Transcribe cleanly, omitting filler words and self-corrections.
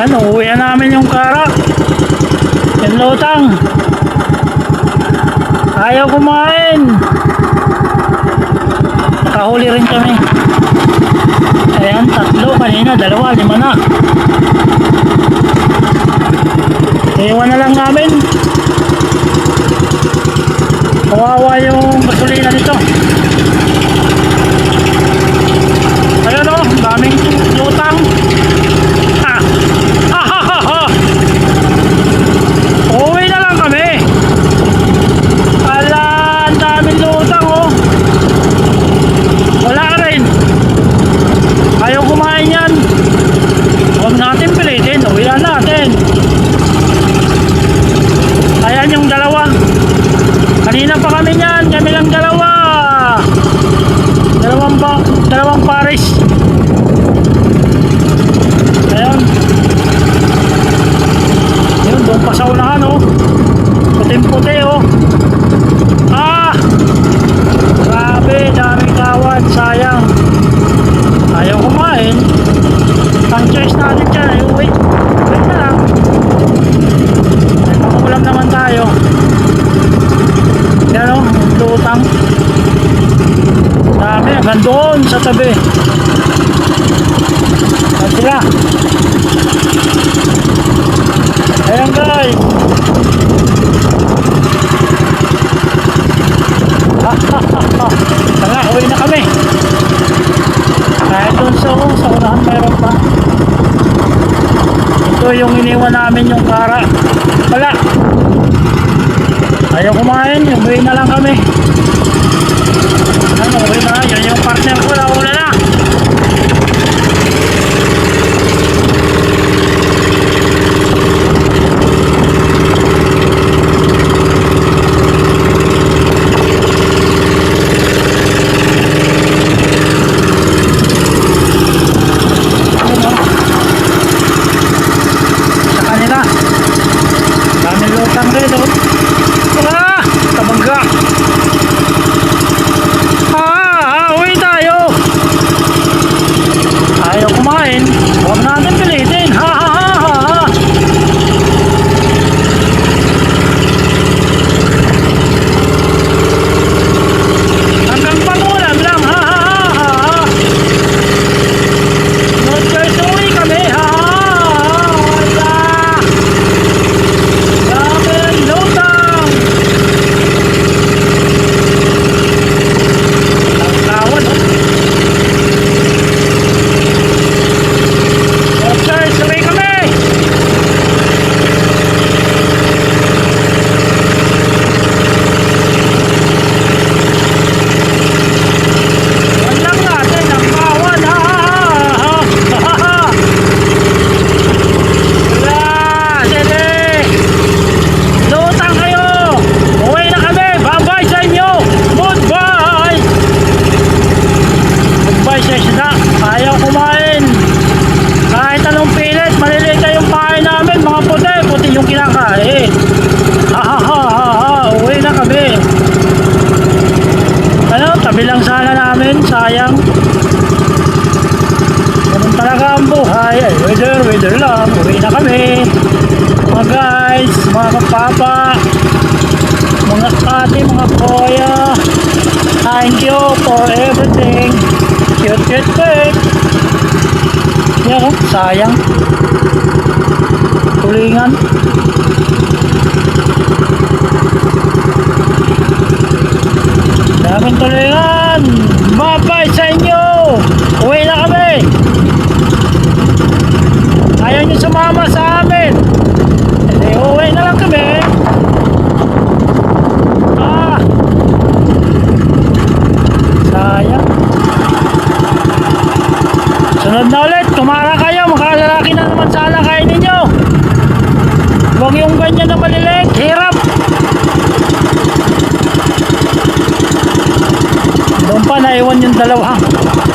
Yan, uuwian namin yung kara. Yung lutang. Ayaw kumain. Nakahuli rin kami. Ayan, 3 kanina, 2, 5 na. Iwan na lang namin. Kawawa yung gasolina nito. Ayan o, daming lutang. Uwi na lang kami. Ala, ang daming lutang o. Wala rin. Ayaw kumain yan. Huwag natin pilitin. Uwi na natin. Ayan yung 2. Kanina pa kami niyan. Kami lang 2. Dalawang pares. Ayan. Yun, doon pa sa unahan oh. Puting-puti oh. Grabe, daming kawan. Sayang. Ayaw kumain. Ang choice natin dyan ay wait na lang. Ay pangulam naman tayo. Yan o, lutang. Dami, hanggang doon sa tabi. Ayan sila. Ayan guys. Tara, uwi na kami. Kahit doon sa unahan mayroon pa. Ito yung iniwan namin yung kara. Wala. Ayaw kumain, uwi na lang kami. Ano, uwi na. Yan yung partner ko, nauna na. Sa kanila. Daming lutang rin, oh. Kabangga. Uwi tayo. Ayaw kumain. Huwag natin pilitin. Hanggang pangulam lang. No choice, uwi kami. Wala. Daming lutang. Tawad oh. Okay, sabay kami. Walang natin ang kawan. Wala, sige. Lutang kayo. Uwi na kami. Bye-bye sa inyo. Goodbye. Goodbye sa isda. Ayaw kumain. Kahit anong pilit, malilita yung pahay namin. Mga puti yung kinakain. Uwi na kami. Ano, tabi lang sana namin. Sayang. Ganun talaga ang buhay. Ay, weather lang. Uwi na kami. Mga guys, mga kapapa, mga ate, mga kuya, thank you for everything. Cute. Yan oh, sayang. Tulingan. Daming tulingan. Bye-bye sa inyo. Uwi na kami. Ayaw nyo sumama sa amin. Hindi, uwi na lang kami. Sayang. Sunod na ulit, kumara kayo, makalalaki na naman sana kain ninyo. Huwag yung ganyan na maliliit, hirap. Doon pa naiwan yung 2.